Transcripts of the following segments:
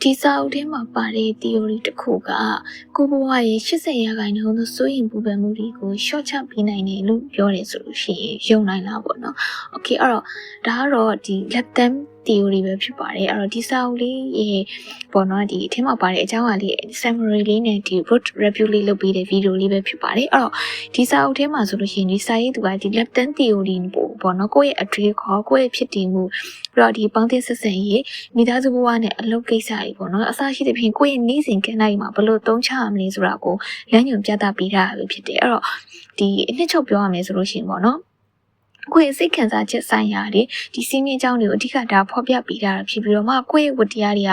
ဒီစာအုပ်ထဲမှာပါတဲ့ theory တစ်ခုကကိုဘဝရဲ့80ရာခိုင်နှုန်းသောစိုးရိမ်ပူပန်မှုတွေကို short ချပေးနိုင်တယ်လို့ပြောတယ်ဆိုလို့ရှိရင်ယုံနိုင်လားပေါ့နော်။ Okay အဲ့တော့ဒါကတော့ဒီ lab term theory ပဲဖြစ်ပါတယ်။အဲ့တော့ဒီစာအုပ်လေးရေပေါ့နော်ဒီအထက်မှာပါတဲ့အကြောင်းအရာလေး summary လေးနဲ့ဒီ root review လေးလုပ်ပေးတဲ့ video လေးပဲဖြစ်ပါတယ်။အဲ့တော့ဒီစာအုပ်ထဲမှာဆိုလို့ရှိရင်ဒီစာရေးသူကဒီ lab term theory ပေါ့နော်ကိုယ့်ရဲ့အတွေ့အခေါ်ကိုယ့်ရဲ့ဖြစ်တည်မှုပြီးတော့ဒီပေါင်းသင်းဆက်ဆံရေးမိသားစုဘဝနဲ့အလုပ်ကိစ္စတွေပေါ့နော်အစရှိတဲ့ဖြင့်ကိုယ့်ရဲ့နေ့စဉ်ကဏ္ဍတွေမှာဘယ်လိုသုံးချရမလဲဆိုတာကိုလမ်းညွှန်ပြသပေးတာပဲဖြစ်တယ်။အဲ့တော့ဒီအနှစ်ချုပ်ပြောရမယ်ဆိုလို့ရှိရင်ပေါ့နော်ကိုယ့်ရဲ့စိတ်ခံစားချက်ဆိုင်ရာတွေဒီစီးမြင့်အကြောင်းတွေကိုအဓိကဒါဖော်ပြပေးတာဖြစ်ပြီးတော့မှကိုယ့်ရဲ့ဝတ္တရားတွေ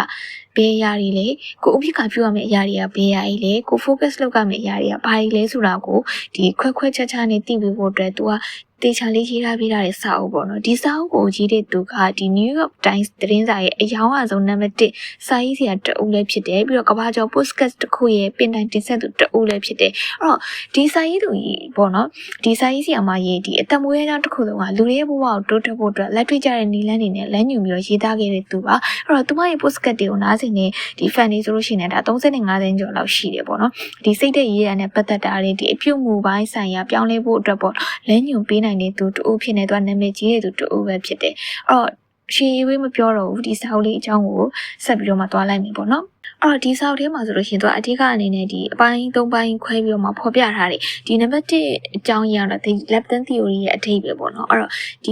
ကဘယ်အရာတွေလဲကိုဥပိ္ပခါပြုရမယ့်အရာတွေကဘယ်အရာတွေလဲကို focus လုပ်ရမယ့်အရာတွေကဘာတွေလဲဆိုတာကိုဒီခွဲခြားနဲ့သိပြီးဖို့အတွက်သူကတေချာလေးရေးထားပေးတဲ့စာအုပ်ပေါ့နော်ဒီစာအုပ်ကိုရေးတဲ့သူကဒီ New York Times သတင်းစာရဲ့အယောင်အဆုံးနံပါတ်1စာရေးဆရာတအုပ်လည်းဖြစ်တယ်ပြီးတော့ကမ္ဘာကျော် podcast တစ်ခုရဲ့ပင်တိုင်တင်ဆက်သူတအုပ်လည်းဖြစ်တယ်အဲ့တော့ဒီစာရေးသူကြီးပေါ့နော်ဒီစာရေးဆရာမရေးဒီအသက်မွေးကြောင်းတစ်ခုလုံးကလူတွေရဲ့ဘဝကိုတိုးတက်ဖို့အတွက်လက်တွေ့ကျတဲ့နည်းလမ်းတွေနဲ့လမ်းညွှန်ပြီးတော့ရေးသားခဲ့တဲ့သူပါအဲ့တော့သူမရဲ့ podcast တွေကိုနားဆင်နေဒီ fan တွေဆိုလို့ရှိရင်ဒါ35သိန်းကျော်လောက်ရှိတယ်ပေါ့နော်ဒီစိတ်သက်ရေးရတဲ့ပတ်သက်တာတွေဒီအပြုတ်မှုပိုင်းဆိုင်ရာပြောင်းလဲဖို့အတွက်ပေါ့လမ်းညွှန်ပေးနိုင်တဲ့သူတူဖြစ်နေတော့နာမည်ကြီးတဲ့သူတူပဲဖြစ်တယ်။အဲ့တော့ရှေးဝေးမပြောတော့ဘူးဒီစာအုပ်လေးအကြောင်းကိုဆက်ပြီးတော့မှသွားလိုက်မယ်ပေါ့နော်။အဲ့တော့ဒီစာအုပ်ထဲမှာဆိုလို့ရှိရင်သူအဓိကအနေနဲ့ဒီအပိုင်း၃ပိုင်းခွဲပြီးတော့မှဖော်ပြထားတယ်။ဒီနံပါတ်1အကြောင်းရတော့ဒီ lab theory ရဲ့အထိပ္ပယ်ပေါ့နော်။အဲ့တော့ဒ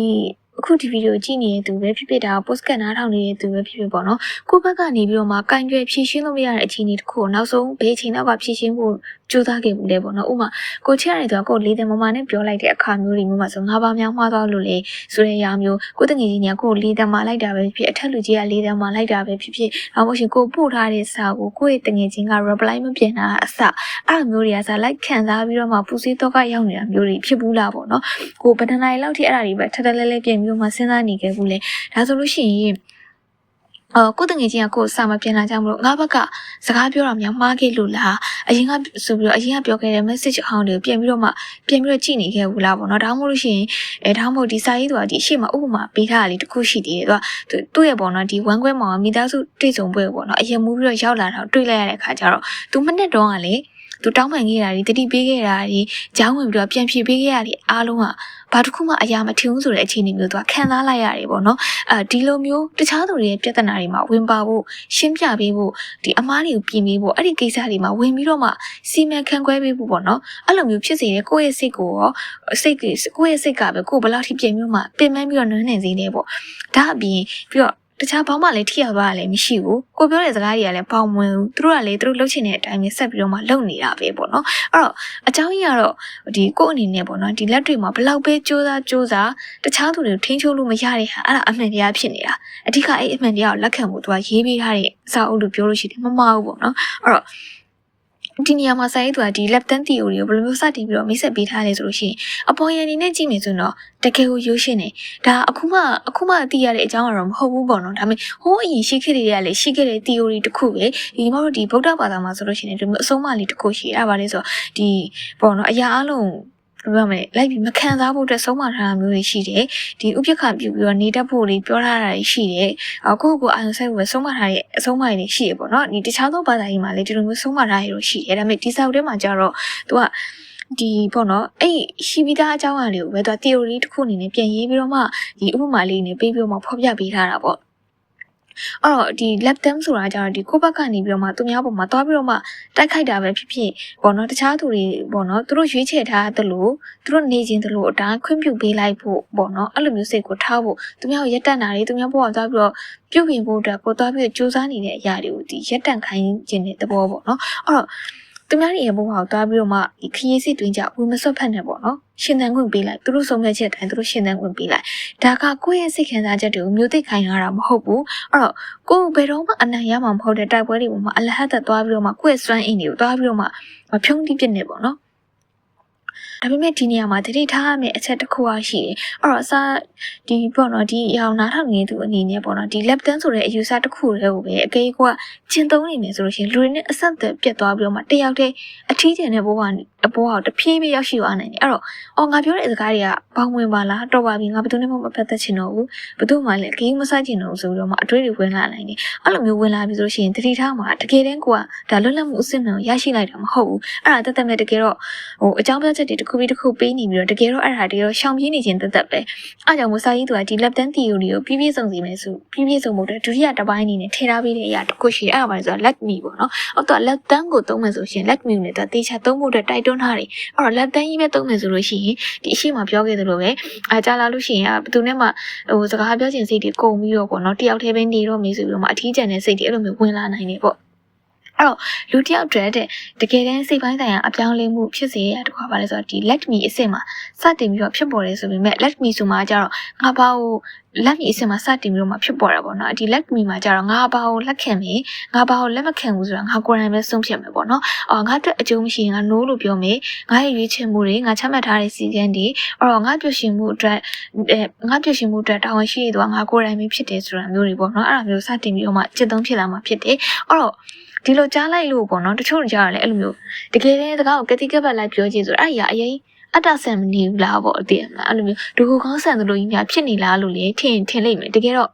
ီအခုဒီဗီဒီယိုကြည့်နေတဲ့သူပဲဖြစ်ဖြစ်ဒါ podcast နားထောင်နေတဲ့သူပဲဖြစ်ဖြစ်ပေါ့နော်ကိုယ့်ဘက်ကနေပြီးတော့မှကင်ကြွယ်ဖြည့်ရှင်းလို့မရတဲ့အခြေအနေတစ်ခုကိုနောက်ဆုံးဘယ်အချိန်တော့ဖြည့်ရှင်းဖို့ကြိုးစားခဲ့ဘူးလဲပေါ့နော်ဥပမာကိုချရတဲ့သူကကိုလေးတယ်မမနဲ့ပြောလိုက်တဲ့အခါမျိုးတွေမျိုးမှာဆိုငါးပါးများမှားသွားလို့လေဆိုတဲ့အရာမျိုးကိုတငယ်ချင်းကကိုလေးတယ်မှာလိုက်တာပဲဖြစ်အထက်လူကြီးကလေးတယ်မှာလိုက်တာပဲဖြစ်ဖြစ်နောက်မှရှင်ကိုပို့ထားတဲ့စာကိုကိုယ့်ရဲ့တငယ်ချင်းက reply မပြန်တာအစအဲ့လိုမျိုးတွေကစာလိုက်ခံစားပြီးတော့မှပူစေးတော့ကရောက်နေတာမျိုးတွေဖြစ်ဘူးလားပေါ့နော်ကိုဗဒနာရီလောက်ထိအဲ့ဒါတွေပဲထထလဲလဲပြင်ပြီးတော့မှစဉ်းစားနေခဲ့ဘူးလေဒါဆိုလို့ရှိရင်ကိုတငယ်ချင်းကကိုစာမပြန်လာကြမလို့ငါဘက်ကစကားပြောတာများမှားခဲ့လို့လားအရင်ကဆိုပြီးတော့အရင်ကပြောခဲ့တဲ့ message အဟောင်းတွေကိုပြန်ပြီးတော့ကြည့်နေခဲ့ဘူးလားပေါ့နော်ဒါမှမဟုတ်လို့ရှိရင်ဒါမှမဟုတ်ဒီစာရေးသူကဒီအရှိမဥပမာပေးထားတာလေးတစ်ခုရှိသေးတယ်သူ့ရဲ့ပေါ့နော်ဒီဝမ်းခွဲမောင်မိသားစုတွေ့ဆုံပွဲပေါ့နော်အရင်မူးပြီးတော့ရောက်လာတာတွေ့လိုက်ရတဲ့အခါကျတော့သူမနဲ့တော့ကလေသူတောင်းပန်ခဲ့တာတွေတတိပေးခဲ့တာတွေကြောင်းဝင်ပြီးတော့ပြန်ဖြေပေးခဲ့ရတဲ့အားလုံးကဘာတစ်ခုမှအရာမထင်ဘူးဆိုတဲ့အခြေအနေမျိုးသူကခံစားလိုက်ရတယ်ပေါ့နော်ဒီလိုမျိုးတခြားသူတွေရဲ့ပြဿနာတွေမှာဝင်ပါဖို့ရှင်းပြပေးဖို့ဒီအမားတွေကိုပြင်ပေးဖို့အဲ့ဒီကိစ္စတွေမှာဝင်ပြီးတော့မှစီမံခန့်ခွဲပေးဖို့ပေါ့နော်အဲ့လိုမျိုးဖြစ်စေတဲ့ကိုယ့်ရဲ့စိတ်ကိုရောကိုယ့်ရဲ့စိတ်ကပဲကိုယ်ဘယ်လောက်ထိပြင်ပြီးမှပင်ပန်းပြီးတော့နွမ်းနေစေလဲပေါ့ဒါအပြင်ပြီးတော့တခြားဘာမှလည်းထိရောက်သွားတာလည်းမရှိဘူးကိုပြောတဲ့စကားတွေကလည်းပေါင်မဝင်ဘူးသူတို့ကလည်းသူတို့လှုပ်ချင်တဲ့အတိုင်းပဲဆက်ပြီးတော့မှလုပ်နေတာပဲပေါ့နော်အဲ့တော့အကြောင်းကြီးကတော့ဒီကိုယ့်အနေနဲ့ပေါ့နော်ဒီလက်တွေမှာဘလောက်ပဲစူးစမ်းတခြားသူတွေကိုထိန်းချုပ်လို့မရတဲ့ဟာအဲ့ဒါအမှန်တရားဖြစ်နေတာအဓိကအဲ့အမှန်တရားကိုလက်ခံဖို့သူကရေးပေးထားတဲ့စာအုပ်လို့ပြောလို့ရှိတယ်မမှားဘူးပေါ့နော်အဲ့တော့ဒီနေရာမှာစာရေးသူကဒီ lab theory ကိုဘယ်လိုမျိုးစတင်ပြီးတော့မိတ်ဆက်ပေးထားလဲဆိုလို့ရှိရင်အပေါ်ရန်နေနဲ့ကြည့်မယ်ဆိုတော့တကယ်ကိုရိုးရှင်းတယ်ဒါအခုမှသိရတဲ့အကြောင်းကတော့မဟုတ်ဘူးပေါ့နော်ဒါပေမဲ့ဟိုးအရင်ရှိခဲ့တဲ့လည်းရှိခဲ့တဲ့ theory တစ်ခုပဲဒီမှာတော့ဒီဗုဒ္ဓဘာသာမှာဆိုလို့ရှိရင်ဒီအဆုံးအမလေးတစ်ခုရှိအဲ့ပါလေဆိုဒီပေါ့နော်အရာအလုံးပြောမယ်လိုက်ပြီးမခံစားဖို့အတွက်ဆုံးမထားတာမျိုးတွေရှိတယ်ဒီဥပ္ပခါပြုပြီးတော့နေတတ်ဖို့လေးပြောထားတာရှိတယ်ကိုအာရုံစိုက်ဖို့ဆုံးမထားတဲ့အဆုံးအမတွေရှိတယ်ပေါ့နော်ဒီတခြားသောဘာသာကြီးမှာလည်းဒီလိုမျိုးဆုံးမထားရလို့ရှိတယ်ဒါပေမဲ့ဒီစာအုပ်ထဲမှာကျတော့သူကဒီပေါ့နော်အဲ့ရှိပြီးသားအကြောင်းအရာတွေကိုပဲသူက theory တစ်ခုအနေနဲ့ပြန်ရေးပြီးတော့မှဒီဥပမာလေးနဲ့ပေးပြီးတော့မှဖော်ပြပေးထားတာပေါ့အဲ့တော့ဒီ lab term ဆိုတာကျတော့ဒီကိုယ့်ဘက်ကနေပြီးတော့မှသူများပေါ်မှာတွားပြီးတော့မှတိုက်ခိုက်တာပဲဖြစ်ဖြစ်ပေါ့နော်တခြားသူတွေပေါ့နော်သူတို့ရွေးချယ်ထားသလိုသူတို့နေခြင်းသလိုအတိုင်းခွင့်ပြုပေးလိုက်ဖို့ပေါ့နော်အဲ့လိုမျိုးစိတ်ကိုထားဖို့သူများကိုရက်တန့်တာတွေသူများပေါ်ကတွားပြီးတော့ပြုတ်ပြင်ဖို့အတွက်ကိုတွားပြီးတော့စူးစမ်းနေတဲ့အရာတွေကိုဒီရက်တန့်ခိုင်းခြင်းတဲ့သဘောပေါ့နော်အဲ့တော့သူများတွေရဲ့ဘဝကိုတွားပြီးတော့မှဒီခရီးစစ်တွင်ကြဝင်မစွတ်ဖက်နဲ့ပေါ့နော်ရှင်သန်ခွင့်ပေးလိုက်သူတို့ဆုံးဖြတ်ချက်တိုင်းသူတို့ရှင်သန်ခွင့်ပေးလိုက်ဒါကကိုယ့်ရဲ့စိတ်ခံစားချက်တွေကိုမျိုးသိခိုင်းရတာမဟုတ်ဘူးအဲ့တော့ကိုယ်ဘယ်တော့မှအနိုင်ရမှာမဟုတ်တဲ့တိုက်ပွဲတွေပေါ်မှာအလဟတ်သက်သွားပြီးတော့မှကိုယ့်ရဲ့စွမ်းအင်တွေကိုတွားပြီးတော့မှမဖြုံးတိပြစ်နေပေါ့နော် ဒါပေမဲ့ဒီနေရာမှာတတိထားရမယ့်အချက်တစ်ခုရှိတယ်အဲ့တော့အစားဒီပေါ့နော်ဒီအရောင်နားထောင်နေသူအနေနဲ့ပေါ့နော်ဒီ lap dance ဆိုတဲ့အယူဆတစ်ခုတည်းကိုပဲအကေးကကျင့်သုံးနေမယ်ဆိုလို့ရှိရင်လူတွေနဲ့အဆက်အသွယ်ပြတ်သွားပြီးတော့မှတယောက်တည်းအထီးကျန်တဲ့ဘဝအပေါ်အောင်တဖြည်းဖြည်းရောက်ရှိသွားနိုင်တယ်အဲ့တော့ငါပြောတဲ့စကားတွေကဘောင်းဝင်ပါလားတော့ပါပြီငါဘယ်သူနဲ့မှမပတ်သက်ချင်တော့ဘူးဘယ်သူမှလည်းအကေးမဆိုင်ချင်တော့ဘူးဆိုပြီးတော့မှအတွေးတွေဝင်လာနိုင်တယ်အဲ့လိုမျိုးဝင်လာပြီဆိုလို့ရှိရင်တတိထားမှာတကယ်တမ်းကိုကဒါလွတ်လပ်မှုအစစ်အမှန်ကိုရရှိလိုက်တာမဟုတ်ဘူးအဲ့ဒါတက်မဲ့တကယ်တော့အကြောင်းပြချက်တွေတစ်ခုပြီးတစ်ခုပေးနေပြီးတော့တကယ်တော့အဲ့ဒါတကယ်တော့ရှောင်ပြေးနေခြင်းတက်ပဲအားကြောင့်မို့စာရေးသူကဒီ lap dance theory ကိုပြည့်စုံစေမယ်ဆိုပြည့်စုံဖို့ဒုတိယတစ်ပိုင်းအနေနဲ့ထည့်ထားပေးတဲ့အရာတစ်ခုရှိအဲ့ဒါပါဆိုတော့ let me ပေါ့နော်ဟုတ်တော့ lap dance ကိုသုံးမယ်ဆိုရှင် let me နဲ့တော့တေချာသုံးဖို့အတွက်တိုက်တွန်းထားတယ်အဲ့တော့ lap dance ကြီးပဲသုံးမယ်ဆိုလို့ရှိရင်ဒီအရှိမပြောခဲ့သလိုပဲကြာလာလို့ရှိရင်ဘယ်သူနဲ့မှစကားပြောချင်စိတ်တွေကုန်ပြီးတော့ပေါ့နော်တယောက်တည်းပဲနေတော့မေးဆိုပြီးတော့မှအထီးကျန်တဲ့စိတ်တွေအဲ့လိုမျိုးဝင်လာနိုင်နေပေါ့အဲ့တော့လူတယောက်တည်းတဲ့တကယ်တမ်းစိတ်ပိုင်းဆိုင်ရာအပြောင်းလဲမှုဖြစ်စေရတဲ့ကွာပါလဲဆိုတော့ဒီ let me အစ်စ်မှာစတင်ပြီးတော့ဖြစ်ပေါ်တယ်ဆိုပေမဲ့ let me ဆိုမှကျတော့ငါဘာကို let me အစ်စ်မှာစတင်ပြီးတော့မှဖြစ်ပေါ်တာပေါ့နော်ဒီ let me မှာကျတော့ငါဘာကိုလက်ခံမယ်ငါဘာကိုလက်မခံဘူးဆိုတာငါကိုယ်တိုင်ပဲဆုံးဖြတ်မယ်ပေါ့နော်ငါအတွက်အကျိုးမရှိရင်ငါ no လို့ပြောမယ်ငါရဲ့ရွေးချယ်မှုတွေငါချမှတ်ထားတဲ့စီကံတွေအဲ့တော့ငါပြုရှင်မှုအတွက်တာဝန်ရှိရတော့ငါကိုယ်တိုင်ပဲဖြစ်တယ်ဆိုတာမျိုးတွေပေါ့နော်အဲ့ဒါမျိုးစတင်ပြီးတော့မှจิตသုံးဖြစ်လာမှာဖြစ်တယ်အဲ့တော့ဒီလိုကြားလိုက်လို့ပေါ့နော်တချို့ကြားရတယ်အဲ့လိုမျိုးတကယ်တမ်းစကားကိုကတိကပတ်လိုက်ပြောကြည့်ဆိုအဲ့ရအရင်အတ္တဆန်မနေဘူးလားပေါ့အတည်မလားအဲ့လိုမျိုးဒုက္ခကောင်းဆန်သလိုကြီးများဖြစ်နေလားလို့လေထင်လိမ့်မယ်တကယ်တော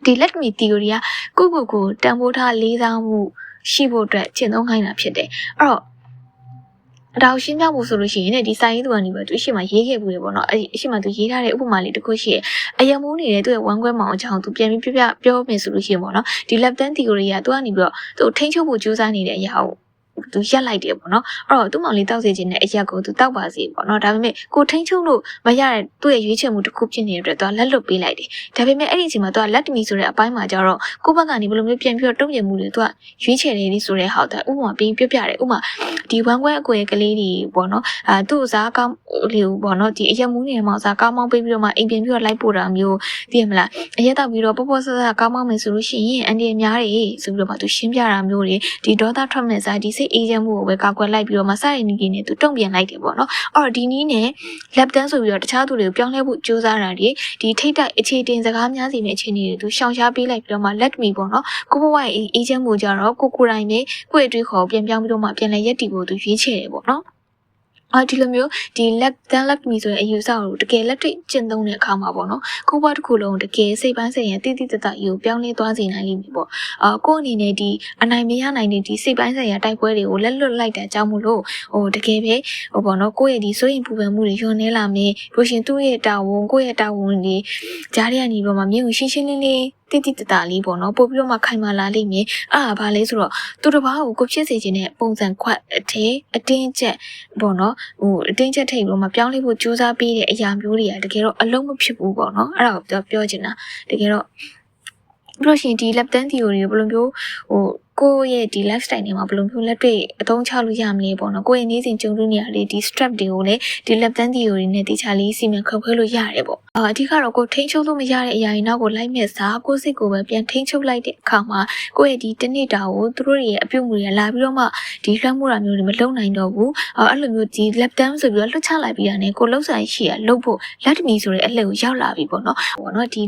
့ဒီ let me theory ကကိုတန်ဖိုးထားလေးစားမှုရှိဖို့အတွက်ကျင့်သုံးခိုင်းတာဖြစ်တယ်အဲ့တော့ဒါကိုရှင်းပြဖို့ဆိုလို့ရှိရင်ဒီစာရေးသူကနေပဲသူအရှိမရေးခဲ့ဘူးလေပေါ့နော်အရှိမသူရေးထားတဲ့ဥပမာလေးတစ်ခုရှိရဲ့အယံမိုးနေတဲ့သူ့ရဲ့ဝမ်းခွဲမောင်အကြောင်းသူပြန်ပြီးပြောမယ်ဆိုလို့ရှိရင်ပေါ့နော်ဒီ lap dance theory ကသူကနေပြီးတော့သူထိန်းချုပ်ဖို့ကြိုးစားနေတဲ့အရာကိုသူရက်လိုက်တယ်ပေါ့နော်အဲ့တော့သူ့မောင်လေးတောက်စေခြင်းနဲ့အရက်ကိုသူတောက်ပါစေပေါ့နော်ဒါပေမဲ့ကိုထိန်းချုပ်လို့မရတဲ့သူ့ရဲ့ရွေးချယ်မှုတစ်ခုဖြစ်နေတဲ့အတွက်သူကလက်လွတ်ပေးလိုက်တယ်ဒါပေမဲ့အဲ့ဒီအချိန်မှာသူက let me ဆိုတဲ့အပိုင်းမှာကျတော့ကိုဘက်ကနေဘယ်လိုမျိုးပြန်ပြီးတော့တုံ့ပြန်မှုတွေသူကရွေးချယ်နေပြီဆိုတဲ့ဟာကိုဥပမာပြီးပြပြတယ်ဥပမာဒီဝမ်းခွဲအကွယ်ကလေးတွေပေါ့နော်သူ့စားကောင်းလေးပေါ့နော်ဒီအရက်မူးနေမှာစားကောင်းမောင်းပေးပြီးတော့မှအိမ်ပြန်ပြီးတော့လိုက်ပို့တာမျိုးသိရမလားအရက်တောက်ပြီးတော့ပေါ့ဆဆကောင်းမောင်းမယ်ဆိုလို့ရှိရင်အန်ဒီအများတွေဆိုပြီးတော့မှသူရှင်းပြတာမျိုးတွေဒီဒေါသထွက်မဲ့စားဒီစိတ်အေးချမ်းမှုကိုပဲကောက်ကွယ်လိုက်ပြီးတော့မှစတဲ့နီးကြီးနဲ့သူတုံ့ပြန်လိုက်တယ်ပေါ့နော်အဲ့တော့ဒီနီးနဲ့ lap dance ဆိုပြီးတော့တခြားသူတွေကိုပြောင်းလဲဖို့ကြိုးစားတာတွေဒီထိတ်တိုက်အခြေတင်စကားများစီနဲ့အခြေအနေတွေသူရှောင်ရှားပေးလိုက်ပြီးတော့မှ let me ပေါ့နော်ကိုဘဝရဲ့အေးချမ်းမှုကြတော့ကိုယ်တိုင်ပဲကိုယ့်အတွေ့အခေါ်ပြန်ပြောင်းပြီးတော့မှပြန်လဲရက်တည်ဖို့သူရွေးချယ်တယ်ပေါ့နော်ဒီလိုမျိုးဒီ let me ဆိုတဲ့အယူဆကိုတကယ်လက်တွေ့ကျင့်သုံးတဲ့အခါမှာပေါ့နော်ကိုယ့်ဘဝတစ်ခုလုံးတကယ်စိတ်ပိုင်းဆိုင်ရာတိတိတတ်ယူပြောင်းလဲသွားစေနိုင်လိမ့်မယ်ပေါ့ကိုယ့်အနေနဲ့ဒီအနိုင်မရနိုင်တဲ့ဒီစိတ်ပိုင်းဆိုင်ရာတိုက်ပွဲတွေကိုလက်လွတ်လိုက်တာကြောင့်မို့လို့တကယ်ပဲပေါ့နော်ကိုယ့်ရဲ့ဒီစိုးရင်ပူပန်မှုတွေညှော်နေလာမယ်လို့ရှင်သူ့ရဲ့တာဝန်ကိုယ့်ရဲ့တာဝန်တွေကြားရကနေပြီးတော့မှမြင်ကိုရှင်းရှင်းလင်းလင်းတိတိတတ်လေးပေါ့နော်ပို့ပြီးတော့မှခိုင်မာလာလိမ့်မယ်ဘာလဲဆိုတော့သူတစ်ပါးကိုဖြစ်စေခြင်းနဲ့ပုံစံခွက်အတင်းချက်ပေါ့နော်အတင်းချက်ထိတ်ပြီးတော့မှပြောင်းလဲဖို့ကြိုးစားပြီးတဲ့အရာမျိုးတွေကတကယ်တော့အလုံးမဖြစ်ဘူးပေါ့နော်အဲ့ဒါကိုပြောချင်တာတကယ်တော့ပြီးလို့ရှိရင်ဒီ lap dance theory ကိုဘယ်လိုမျိုးကိုယ့်ရဲ့ဒီ lifestyle တွေမှာဘယ်လိုမျိုးလက်တွေ့အသုံးချလို့ရမလဲပေါ့နော်ကိုယ့်ရဲ့နေ့စဉ်ကြုံတွေ့နေရတဲ့ဒီ strap တွေကိုလည်းဒီ lap dance theory နဲ့တခြားလေးစီမံခန့်ခွဲလို့ရတယ်ပေါ့အဓိကတော့ကိုထိန်းချုပ်လို့မရတဲ့အရာတွေနောက်ကိုလိုက်မဲ့စားကိုစိတ်ကိုပဲပြန်ထိန်းချုပ်လိုက်တဲ့အခါမှာကိုယ့်ရဲ့ဒီတနေ့တာကိုသူတို့ရဲ့အပြုတ်မှုတွေလာပြီးတော့မှဒီလွှမ်းမိုးတာမျိုးတွေမလုပ်နိုင်တော့ဘူးအဲ့လိုမျိုးဒီ lap dance ဆိုပြီးတော့လွှတ်ချလိုက်ပြီးတာနဲ့ကိုလှုပ်ဆိုင်ရှိရလှုပ်ဖို့ let me ဆိုတဲ့အလှည့်ကိုရောက်လာပြီပေါ့နော်ဒီ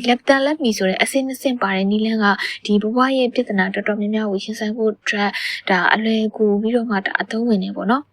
lap me ဆိုတဲ့အစင်းအစင်းပါတဲ့နီလန်းကဒီဘဝရဲ့ပြဿနာတော်တော်များများကိုရှင်းဆိုင်ဖို့အတွက်ဒါအလွယ်ကူပြီးတော့မှဒါအသုံးဝင်နေပေါ့နော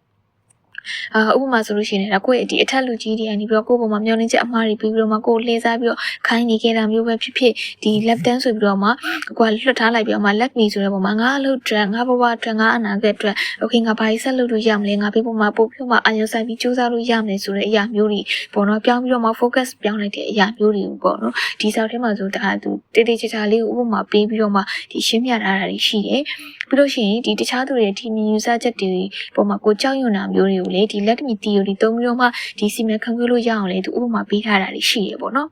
်ဥပမာဆိုလို့ရှိရင်ကိုယ့်ရဲ့ဒီအထက်လူကြီးတွေကနေပြီးတော့ကိုယ့်ဘုံမှာမျောနေချက်အမှားတွေပြီးတော့မှကိုယ်လှည့်စားပြီးတော့ခိုင်းနေခဲ့တာမျိုးပဲဖြစ်ဖြစ်ဒီ lap dance ဆိုပြီးတော့မှကိုယ်လွတ်ထားလိုက်ပြီးတော့မှ let me ဆိုတဲ့ပုံမှာငါအလုပ်အတွက်ငါဘဝအတွက်ငါအနာဂတ်အတွက် okay ငါဘာကြီးဆက်လုပ်လို့ရမလဲငါဘေးပုံမှာပို့ပြီးမှအာရုံစိုက်ပြီးစူးစမ်းလို့ရမယ်ဆိုတဲ့အရာမျိုးတွေပေါ့နော်ပြောင်းပြီးတော့မှ focus ပြောင်းလိုက်တဲ့အရာမျိုးတွေပေါ့နော်ဒီဆောက်ထဲမှာဆိုတာသူတေးတေးချာချာလေးကိုဥပမာပေးပြီးတော့မှဒီရှင်းပြထားတာတွေရှိတယ်ပြီးလို့ရှိရင်ဒီတခြားသူတွေဒီမြင်ယူဆချက်တွေပုံမှာကိုကြောက်ရွံ့တာမျိုးတွေကိုလေဒီ let me theory သုံးပြီးတော့မှဒီစီမံခန့်ခွဲလို့ရအောင်လေသူဥပမာပေးထားတာတွေရှိရပေါ့နော်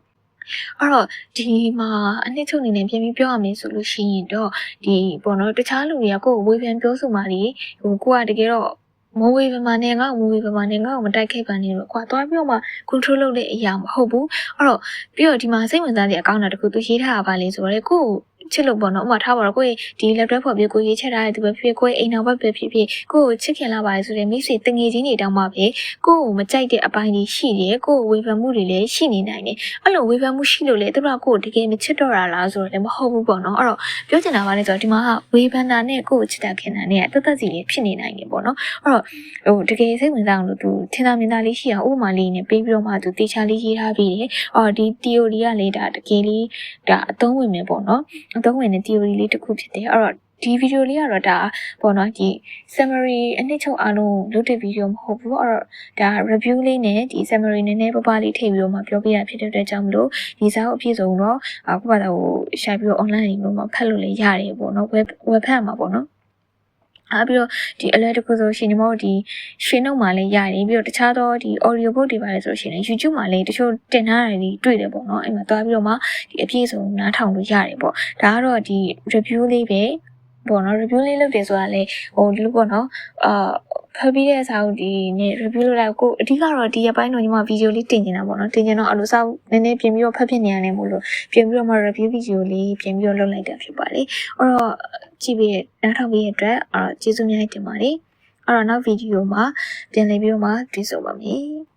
အဲ့တော့ဒီမှာအနှစ်ချုပ်အနေနဲ့ပြန်ပြီးပြောရမယ်ဆိုလို့ရှိရင်တော့ဒီပေါ့နော်တခြားလူတွေကကိုယ်ကိုဝေဖန်ပြောဆိုမှလေကိုကတကယ်တော့မဝေဖန်ပါနဲ့ငါ့ကိုမဝေဖန်ပါနဲ့ငါ့ကိုမတိုက်ခိုက်ပါနဲ့တော့ကွာသွားပြီးတော့မှ control လုပ်တဲ့အရာမဟုတ်ဘူးအဲ့တော့ပြီးတော့ဒီမှာစိတ်ဝင်စားတဲ့အကောင့်တာတခုသူရေးထားတာပါလေဆိုတော့ကို ချစ်လို့ပေါ့နော်ဥမာထားပါတော့ကိုယ်ဒီ laptop ဖော်ပြကိုရေးချက်ထားတဲ့သူပဲဖြစ်ကိုယ်အိမ်နောက်ဘက်ပဲဖြစ်ဖြစ်ကိုယ်ကိုချစ်ခင်လာပါလေဆိုတဲ့မိတ်ဆွေတငယ်ချင်းတွေတောင်းမှပဲကိုယ်ကိုမကြိုက်တဲ့အပိုင်းတွေရှိတယ်ကိုယ်ဝေဖန်မှုတွေလည်းရှိနေနိုင်တယ်အဲ့လိုဝေဖန်မှုရှိလို့လေသူတို့ကကိုယ်တကယ်မချစ်တော့တာလားဆိုတော့လည်းမဟုတ်ဘူးပေါ့နော်အဲ့တော့ပြောချင်တာပါလေဆိုတော့ဒီမှာဝေဖန်တာနဲ့ကိုယ်ကိုချစ်တာခင်တာနဲ့တသက်စီလေးဖြစ်နေနိုင်တယ်ပေါ့နော်အဲ့တော့ဟိုတကယ်စိတ်ဝင်စားအောင်လို့သူထင်သာမြင်သာလေးရှိအောင်ဥပမာလေးနဲ့ပေးပြီးတော့မှသူတေချာလေးရေးထားပြီးတယ်အော်ဒီ theory ကလေဒါတကယ်လေးဒါအသုံးဝင်မယ်ပေါ့နော်အသုံးဝင်တဲ့ theory လေးတစ်ခုဖြစ်တယ်အဲ့တော့ဒီဗီဒီယိုလေးကတော့ဒါပေါ့နော်ဒီ summary အနှစ်ချုပ်အားလုံးလုပ်တဲ့ဗီဒီယိုမဟုတ်ဘူးအဲ့တော့ဒါ review လေးနဲ့ဒီ summary နည်းနည်းပပလေးထည့်ပြီးတော့မှပြောပြရဖြစ်တဲ့အတွက်ကြောင့်မလို့ဒီစာအုပ်အပြည့်စုံတော့အခုမှတော့ရှာပြီးတော့ online လို့မှဖတ်လို့လည်းရတယ်ပေါ့နော် web ဖတ်မှာပေါ့နော်အားပြီးတော့ဒီအလဲတခုဆိုရှင်ညီမတို့ဒီရွှေနှုတ်မှာလည်းရတယ်ပြီးတော့တခြားသောဒီ audio book တွေပါလဲဆိုရှင် YouTube မှာလည်းတချို့တင်ထားတာတွေတွေ့တယ်ပေါ့နော်အဲ့မှာတွားပြီးတော့မှဒီအပြည့်စုံနားထောင်လို့ရတယ်ပေါ့ဒါကတော့ဒီ review လေးပဲပေါ့နော် review လေးလုပ်တယ်ဆိုတာလေဟိုဒီလိုပေါ့နော်ဖတ်ပြီးတဲ့စာအုပ်ဒီနဲ့ review လုပ်လိုက်ကိုအဓိကတော့ဒီအပိုင်းတော့ညီမဗီဒီယိုလေးတင်နေတာပေါ့နော်တင်ချင်တော့အလိုစာအုပ်နည်းနည်းပြင်ပြီးတော့ဖတ်ဖြစ်နေရတယ်မို့လို့ပြင်ပြီးတော့မှ review ဗီဒီယိုလေးပြင်ပြီးတော့လုပ်လိုက်တာဖြစ်ပါလေအဲ့တော့ကြည့်ပြီးနားထောင်ပြီးတဲ့အတွက်ကျေးဇူးများတင်ပါတယ်အဲ့တော့နောက်ဗီဒီယိုမှာပြန်လည်ပြီးတော့မှတွေ့ဆုံပါမယ်